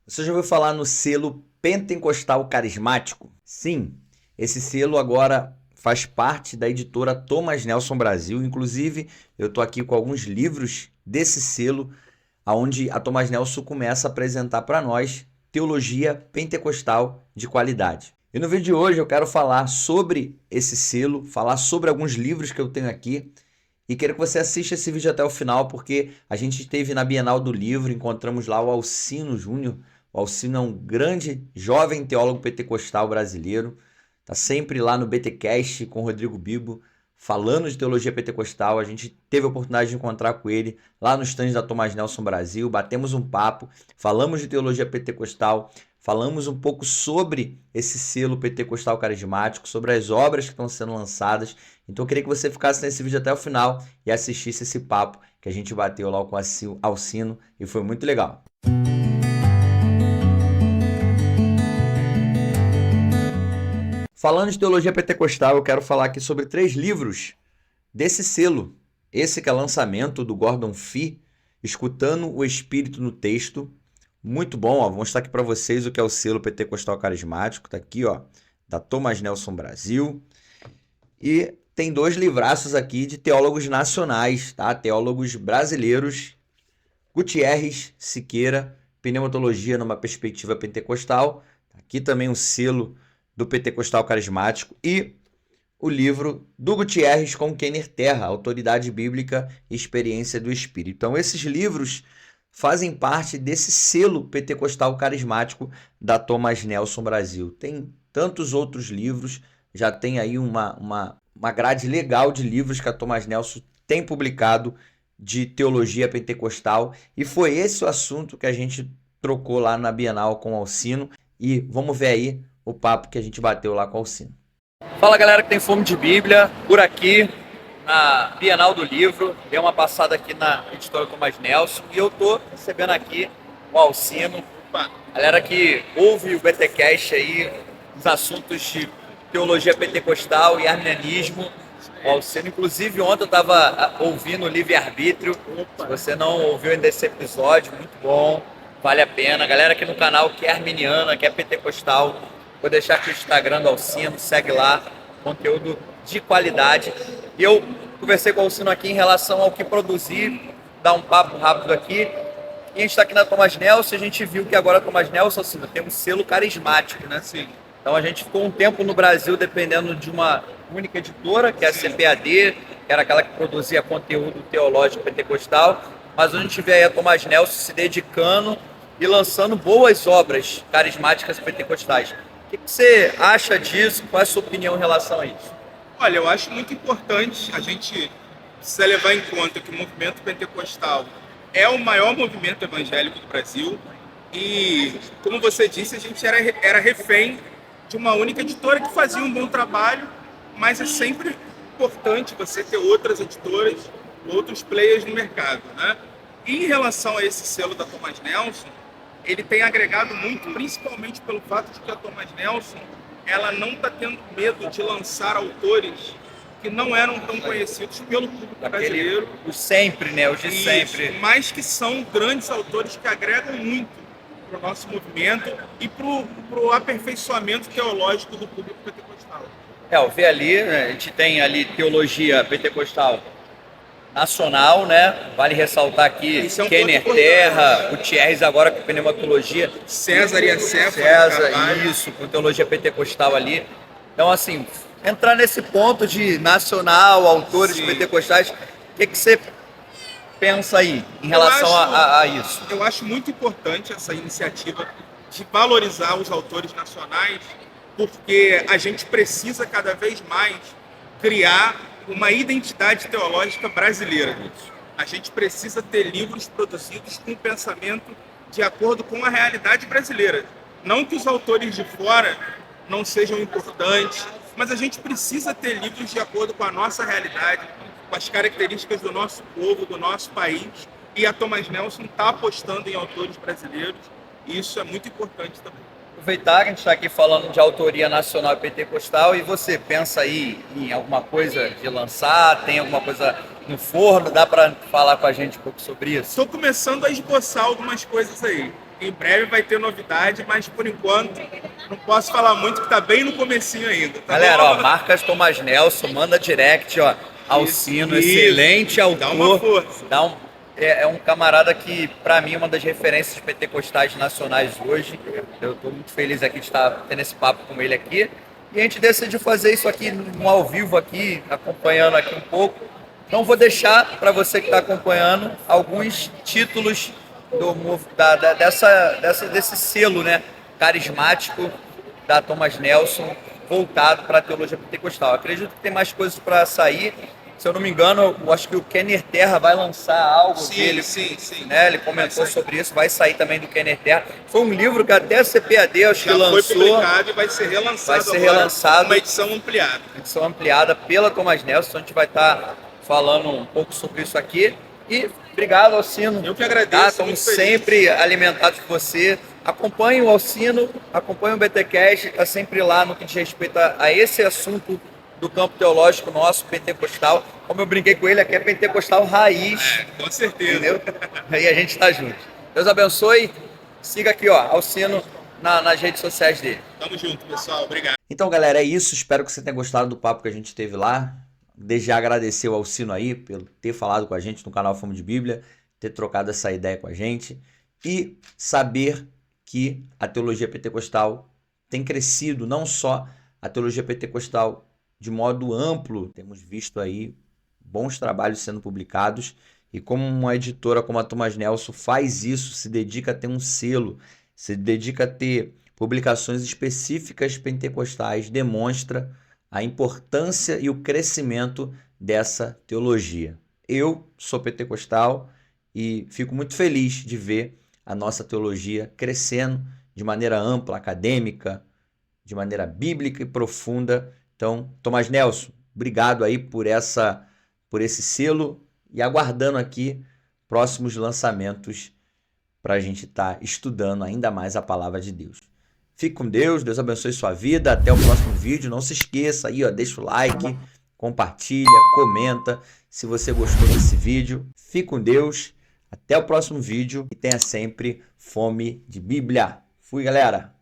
Você já ouviu falar no selo Pentecostal Carismático? Sim, esse selo agora faz parte da editora Thomas Nelson Brasil. Inclusive, eu estou aqui com alguns livros desse selo, onde a Thomas Nelson começa a apresentar para nós teologia pentecostal de qualidade. E no vídeo de hoje eu quero falar sobre esse selo, falar sobre alguns livros que eu tenho aqui. E quero que você assista esse vídeo até o final, porque a gente esteve na Bienal do Livro, encontramos lá o Alcino Júnior. O Alcino é um grande, jovem teólogo pentecostal brasileiro. Está sempre lá no BTcast com o Rodrigo Bibo, falando de teologia pentecostal. A gente teve a oportunidade de encontrar com ele lá no stand da Thomas Nelson Brasil. Batemos um papo, falamos de teologia pentecostal, falamos um pouco sobre esse selo pentecostal carismático, sobre as obras que estão sendo lançadas. Então eu queria que você ficasse nesse vídeo até o final e assistisse esse papo que a gente bateu lá com o Alcino e foi muito legal. Falando de teologia pentecostal, eu quero falar aqui sobre 3 livros desse selo. Esse que é lançamento do Gordon Fee, Escutando o Espírito no Texto. Muito bom, ó. Vou mostrar aqui para vocês o que é o selo pentecostal carismático. Tá aqui, ó, da Thomas Nelson Brasil. E tem 2 livraços aqui de teólogos nacionais, tá? Teólogos brasileiros. Gutierrez Siqueira, Pneumatologia numa Perspectiva Pentecostal. Aqui também o selo do Pentecostal Carismático e o livro do Gutierrez com Kenner Terra, Autoridade Bíblica e Experiência do Espírito. Então, esses livros fazem parte desse selo pentecostal carismático da Thomas Nelson Brasil. Tem tantos outros livros, já tem aí uma grade legal de livros que a Thomas Nelson tem publicado de teologia pentecostal, e foi esse o assunto que a gente trocou lá na Bienal com o Alcino, e vamos ver aí o papo que a gente bateu lá com o Alcino. Fala, galera que tem fome de Bíblia, por aqui na Bienal do Livro. Dei uma passada aqui na editora Thomas Nelson e eu tô recebendo aqui o Alcino. Galera que ouve o BTcast aí, os assuntos de teologia pentecostal e arminianismo. O Alcino, inclusive, ontem eu estava ouvindo o Livre-Arbítrio. Se você não ouviu ainda esse episódio, muito bom, vale a pena. Galera aqui no canal que é arminiana, que é pentecostal, vou deixar aqui o Instagram do Alcino, segue lá, conteúdo de qualidade. E eu conversei com o Alcino aqui em relação ao que produzir, dar um papo rápido aqui. E a gente está aqui na Thomas Nelson, a gente viu que agora a Thomas Nelson, Alcino, tem um selo carismático, né? Sim. Então a gente ficou um tempo no Brasil dependendo de uma única editora, que é a CPAD, que era aquela que produzia conteúdo teológico pentecostal, mas a gente vê aí a Thomas Nelson se dedicando e lançando boas obras carismáticas pentecostais. O que você acha disso? Qual é a sua opinião em relação a isso? Olha, eu acho muito importante a gente precisa levar em conta que o movimento pentecostal é o maior movimento evangélico do Brasil e, como você disse, a gente era refém de uma única editora que fazia um bom trabalho, mas é sempre importante você ter outras editoras, outros players no mercado, né? E em relação a esse selo da Thomas Nelson, ele tem agregado muito, principalmente pelo fato de que a Thomas Nelson ela não está tendo medo de lançar autores que não eram tão conhecidos pelo público brasileiro. Os sempre, né? Os de Isso, sempre. mas que são grandes autores que agregam muito para o nosso movimento e para o aperfeiçoamento teológico do público pentecostal. Eu vi ali, né, a gente tem ali teologia pentecostal nacional, né? Vale ressaltar aqui Isso é um Kenner ponto Terra, Gutierrez agora com pneumatologia. César e a César, isso, com teologia pentecostal ali. Então, assim, entrar nesse ponto de nacional, autores Sim. pentecostais, o que você pensa aí em relação a isso? Eu acho muito importante essa iniciativa de valorizar os autores nacionais, porque a gente precisa cada vez mais criar uma identidade teológica brasileira. A gente precisa ter livros produzidos com pensamento de acordo com a realidade brasileira. Não que os autores de fora não sejam importantes, mas a gente precisa ter livros de acordo com a nossa realidade, com as características do nosso povo, do nosso país. E a Thomas Nelson está apostando em autores brasileiros, e isso é muito importante também. Aproveitar que a gente está aqui falando de autoria nacional e pentecostal, e você pensa aí em alguma coisa de lançar? Tem alguma coisa no forno? Dá para falar com a gente um pouco sobre isso? Estou começando a esboçar algumas coisas aí. Em breve vai ter novidade, mas por enquanto não posso falar muito, que tá bem no comecinho ainda. Tá Galera, bom? ó, marca Thomas Nelson, manda direct, ó. Alcino, excelente autor. Dá uma força. É um camarada que, para mim, é uma das referências pentecostais nacionais hoje. Eu estou muito feliz aqui de estar tendo esse papo com ele aqui. E a gente decidiu fazer isso aqui no ao vivo aqui, acompanhando aqui um pouco. Então vou deixar para você que está acompanhando alguns títulos desse selo, né, carismático da Thomas Nelson, voltado para a teologia pentecostal. Acredito que tem mais coisas para sair. Se eu não me engano, eu acho que o Kenner Terra vai lançar algo dele. Sim. Né? Ele comentou sobre isso, vai sair também do Kenner Terra. Foi um livro que até a CPAD acho que lançou. Já foi publicado e vai ser relançado. Uma edição ampliada. Edição ampliada pela Thomas Nelson. Então a gente vai estar falando um pouco sobre isso aqui. E obrigado, Alcino. Eu que agradeço. Estamos sempre alimentados por você. Acompanhe o Alcino, acompanhe o BTcast, está sempre lá no que diz respeito a esse assunto do campo teológico nosso, pentecostal. Como eu brinquei com ele, aqui é pentecostal raiz. Com certeza. Entendeu? E a gente está junto. Deus abençoe. Siga aqui, ó, Alcino nas redes sociais dele. Tamo junto, pessoal. Obrigado. Então, galera, é isso. Espero que você tenha gostado do papo que a gente teve lá. Desde já agradecer o Alcino aí por ter falado com a gente no canal Fome de Bíblia, ter trocado essa ideia com a gente e saber que a teologia pentecostal tem crescido, não só a teologia pentecostal de modo amplo. Temos visto aí bons trabalhos sendo publicados e como uma editora como a Thomas Nelson faz isso, se dedica a ter um selo, se dedica a ter publicações específicas pentecostais, demonstra a importância e o crescimento dessa teologia. Eu sou pentecostal e fico muito feliz de ver a nossa teologia crescendo de maneira ampla, acadêmica, de maneira bíblica e profunda. Então, Thomas Nelson, obrigado aí por esse selo e aguardando aqui próximos lançamentos para a gente estar estudando ainda mais a palavra de Deus. Fique com Deus, Deus abençoe sua vida, até o próximo vídeo. Não se esqueça aí, ó, deixa o like, compartilha, comenta se você gostou desse vídeo. Fique com Deus, até o próximo vídeo e tenha sempre fome de Bíblia. Fui, galera!